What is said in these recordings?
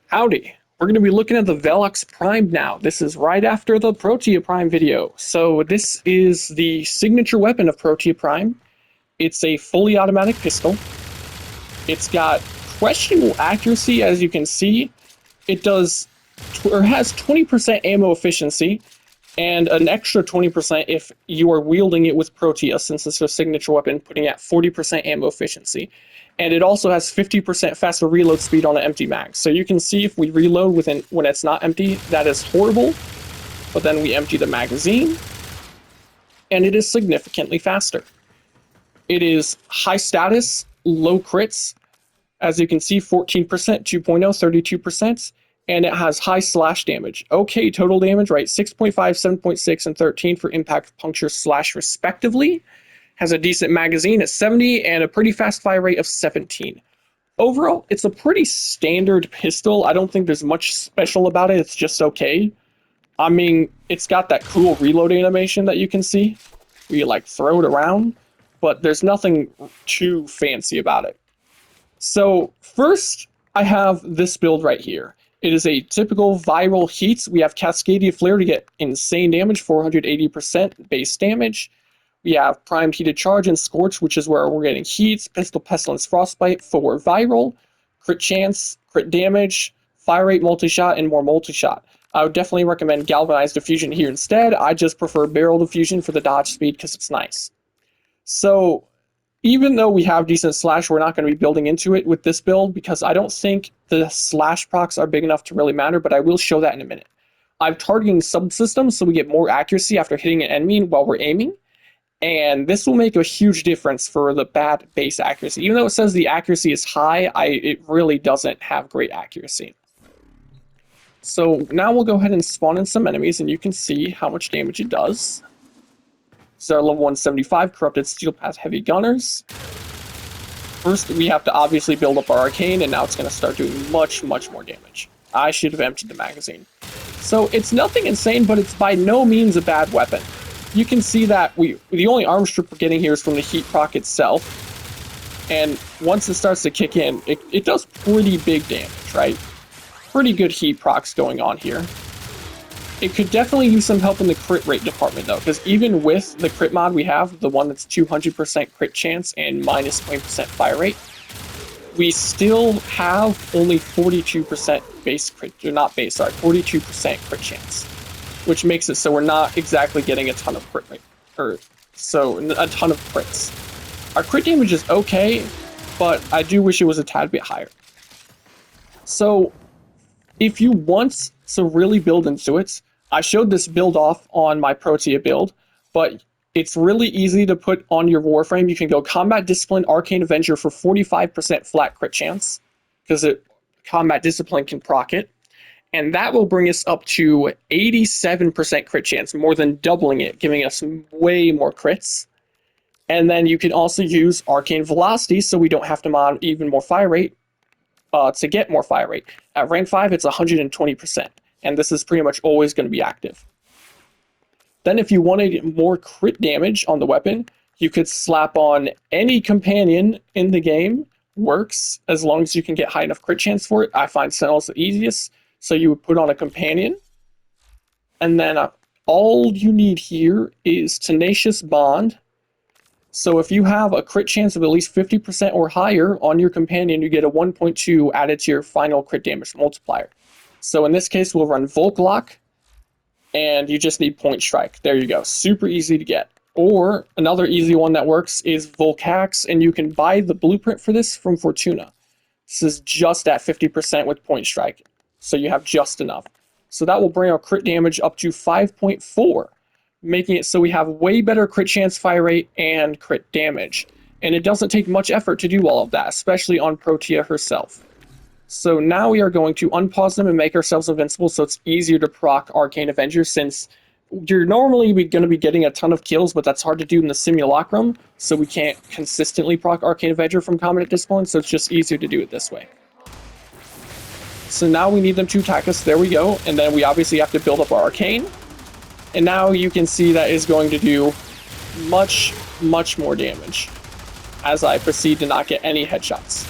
Howdy. We're going to be looking at the Velox Prime now. This is right after the Protea Prime video. So this is the signature weapon of Protea Prime. It's a fully automatic pistol. It's got questionable accuracy, as you can see. It has 20% ammo efficiency and an extra 20% if you are wielding it with Protea, since it's a signature weapon, putting at 40% ammo efficiency. And it also has 50% faster reload speed on an empty mag. So you can see if we reload when it's not empty, that is horrible. But then we empty the magazine, and it is significantly faster. It is high status, low crits. As you can see, 14%, 2.0, 32%. And it has high slash damage. Okay, total damage, right? 6.5, 7.6, and 13 for impact, puncture, slash, respectively. Has a decent magazine at 70 and a pretty fast fire rate of 17. Overall, it's a pretty standard pistol. I don't think there's much special about it. It's just okay. I mean, it's got that cool reload animation that you can see, where you like throw it around, but there's nothing too fancy about it. So first, I have this build right here. It is a typical viral heat. We have Cascadia Flare to get insane damage, 480% base damage. We have Primed Heated Charge and Scorch, which is where we're getting heats, Pistol Pestilence Frostbite for viral, crit chance, crit damage, fire rate multi-shot, and more multi-shot. I would definitely recommend Galvanized Diffusion here instead. I just prefer Barrel Diffusion for the dodge speed because it's nice. So even though we have decent slash, we're not going to be building into it with this build because I don't think the slash procs are big enough to really matter, but I will show that in a minute. I'm targeting subsystems so we get more accuracy after hitting an enemy while we're aiming. And this will make a huge difference for the bad base accuracy. Even though it says the accuracy is high, it really doesn't have great accuracy. So now we'll go ahead and spawn in some enemies, and you can see how much damage it does. So level 175 Corrupted Steel Path Heavy Gunners. First, we have to obviously build up our Arcane, and now it's going to start doing much, much more damage. I should have emptied the magazine. So it's nothing insane, but it's by no means a bad weapon. You can see that the only armor strip we're getting here is from the heat proc itself. And once it starts to kick in, it does pretty big damage, right? Pretty good heat procs going on here. It could definitely use some help in the crit rate department though, because even with the crit mod we have, the one that's 200% crit chance and minus 20% fire rate, we still have only 42% base crit, or not base, sorry, 42% crit chance. Which makes it so we're not exactly getting a ton of crit rate, so a ton of crits. Our crit damage is okay, but I do wish it was a tad bit higher. So if you want to really build into it, I showed this build off on my Protea build, but it's really easy to put on your Warframe. You can go Combat Discipline Arcane Avenger for 45% flat crit chance, because Combat Discipline can proc it. And that will bring us up to 87% crit chance, more than doubling it, giving us way more crits. And then you can also use Arcane Velocity, so we don't have to mod even more fire rate to get more fire rate. At rank 5, it's 120%, and this is pretty much always going to be active. Then if you wanted more crit damage on the weapon, you could slap on any companion in the game. Works, as long as you can get high enough crit chance for it. I find Sentinel's the easiest. So you would put on a companion, and then all you need here is Tenacious Bond. So if you have a crit chance of at least 50% or higher on your companion, you get a 1.2 added to your final crit damage multiplier. So in this case, we'll run Volklock, and you just need Point Strike. There you go, super easy to get. Or another easy one that works is Volcax, and you can buy the blueprint for this from Fortuna. This is just at 50% with Point Strike. So you have just enough. So that will bring our crit damage up to 5.4, making it so we have way better crit chance, fire rate, and crit damage. And it doesn't take much effort to do all of that, especially on Protea herself. So now we are going to unpause them and make ourselves invincible, so it's easier to proc Arcane Avenger, since you're normally going to be getting a ton of kills, but that's hard to do in the Simulacrum, so we can't consistently proc Arcane Avenger from Combat Discipline, so it's just easier to do it this way. So now we need them to attack us. There we go. And then we obviously have to build up our Arcane. And now you can see that is going to do much, much more damage as I proceed to not get any headshots.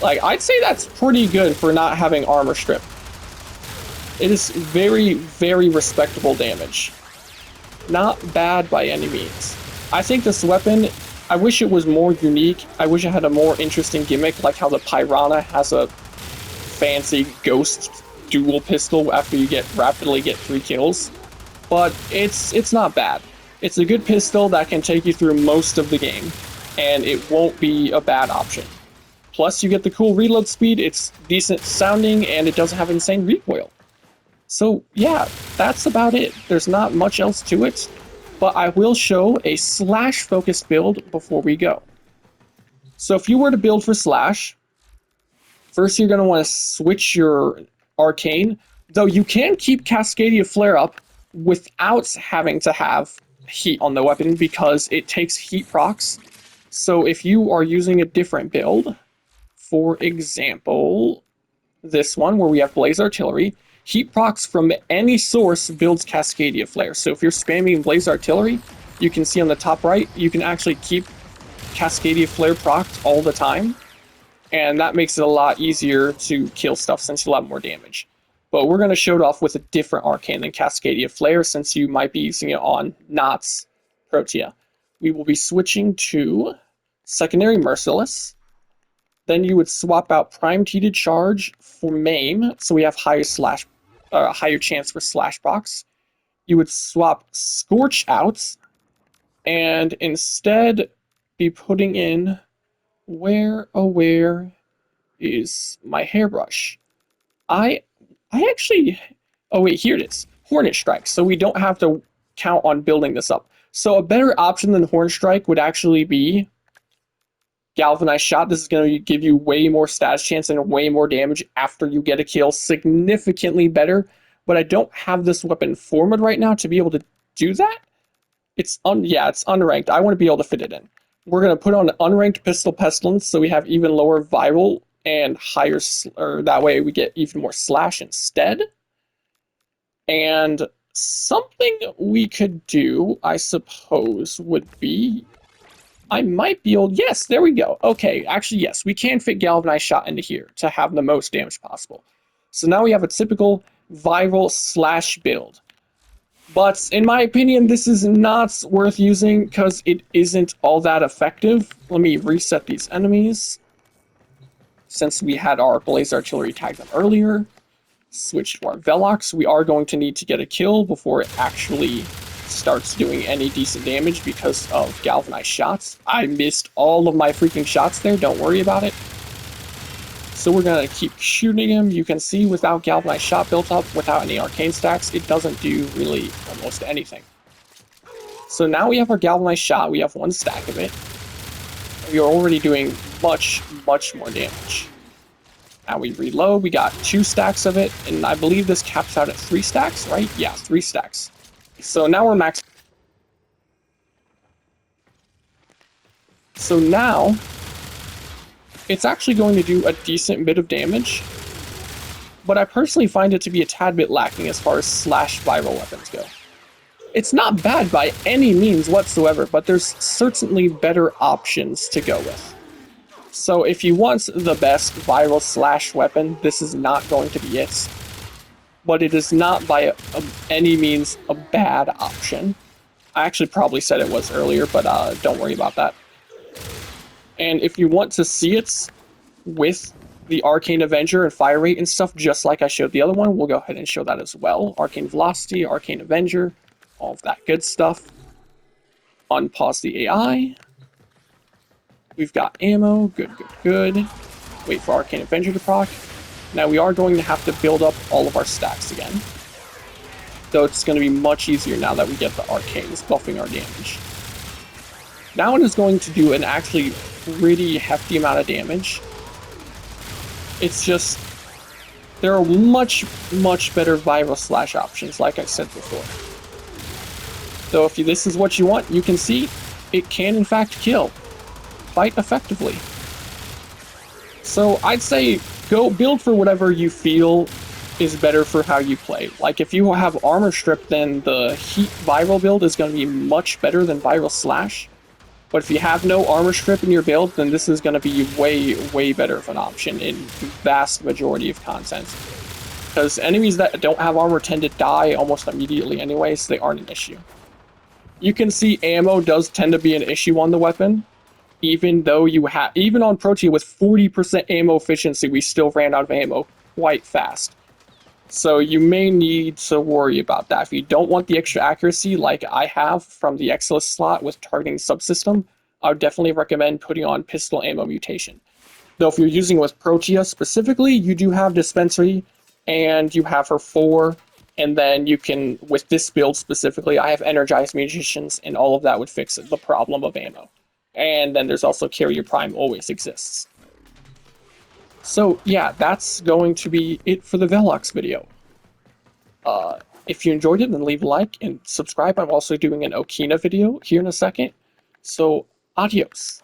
Like, I'd say that's pretty good for not having armor strip. It is very, very respectable damage. Not bad by any means. I think this weapon, I wish it was more unique. I wish it had a more interesting gimmick, like how the Piranha has a fancy ghost dual pistol after you rapidly get 3 kills. But it's not bad. It's a good pistol that can take you through most of the game, and it won't be a bad option. Plus, you get the cool reload speed, it's decent sounding, and it doesn't have insane recoil. So yeah, that's about it. There's not much else to it, but I will show a slash focused build before we go. So if you were to build for slash, first you're going to want to switch your arcane, though you can keep Cascadia Flare up without having to have heat on the weapon because it takes heat procs. So if you are using a different build, for example, this one where we have Blaze Artillery, heat procs from any source builds Cascadia Flare. So if you're spamming Blaze Artillery, you can see on the top right, you can actually keep Cascadia Flare procced all the time. And that makes it a lot easier to kill stuff since you'll have more damage. But we're going to show it off with a different arcane than Cascadia Flare since you might be using it on Knott's Protea. We will be switching to Secondary Merciless. Then you would swap out Prime T to Charge for Maim, so we have higher chance for slash procs. You would swap Scorch out, and instead be putting in where is my hairbrush? I actually, oh wait, here it is. Hornet Strike, so we don't have to count on building this up. So a better option than Hornet Strike would actually be Galvanized Shot. This is going to give you way more stats chance and way more damage after you get a kill, significantly better. But I don't have this weapon formatted right now to be able to do that. It's unranked. I want to be able to fit it in. We're going to put on unranked Pistol Pestilence, so we have even lower viral and higher, or that way we get even more slash instead. And something we could do, I suppose, would be, I might be able, yes, there we go. Okay, actually, yes, we can fit Galvanized Shot into here to have the most damage possible. So now we have a typical viral slash build. But in my opinion, this is not worth using because it isn't all that effective. Let me reset these enemies. Since we had our Blaze Artillery tag them earlier, switch to our Velox. We are going to need to get a kill before it actually starts doing any decent damage because of Galvanized Shots. I missed all of my freaking shots there, don't worry about it. So we're going to keep shooting him. You can see without Galvanized Shot built up, without any arcane stacks, it doesn't do really almost anything. So now we have our Galvanized Shot, we have 1 stack of it. We are already doing much more damage. Now we reload, we got 2 stacks of it, and I believe this caps out at 3 stacks, right? Yeah, 3 stacks. So now we're max. So now, it's actually going to do a decent bit of damage, but I personally find it to be a tad bit lacking as far as slash viral weapons go. It's not bad by any means whatsoever, but there's certainly better options to go with. So if you want the best viral slash weapon, this is not going to be it. But it is not by any means a bad option. I actually probably said it was earlier, but don't worry about that. And if you want to see it with the Arcane Avenger and fire rate and stuff, just like I showed the other one, we'll go ahead and show that as well. Arcane Velocity, Arcane Avenger, all of that good stuff. Unpause the AI. We've got ammo, good. Wait for Arcane Avenger to proc. Now we are going to have to build up all of our stacks again. Though it's going to be much easier now that we get the arcanes buffing our damage. Now it is going to do an actually pretty hefty amount of damage. It's just, there are much better viral slash options, like I said before. So if this is what you want, you can see it can in fact kill quite effectively. So I'd say go build for whatever you feel is better for how you play. Like if you have armor strip, then the heat viral build is going to be much better than viral slash. But if you have no armor strip in your build, then this is going to be way, way better of an option in vast majority of content. Because enemies that don't have armor tend to die almost immediately anyway, so they aren't an issue. You can see ammo does tend to be an issue on the weapon, even though even on Protea with 40% ammo efficiency, we still ran out of ammo quite fast. So you may need to worry about that. If you don't want the extra accuracy like I have from the Exilus slot with targeting subsystem, I would definitely recommend putting on pistol ammo mutation. Though if you're using with Protea specifically, you do have dispensary, and you have her 4, and then you can, with this build specifically, I have energized munitions, and all of that would fix the problem of ammo. And then there's also Carrier Prime always exists. So yeah, that's going to be it for the Velox video. If you enjoyed it, then leave a like and subscribe. I'm also doing an Okina video here in a second. So adios.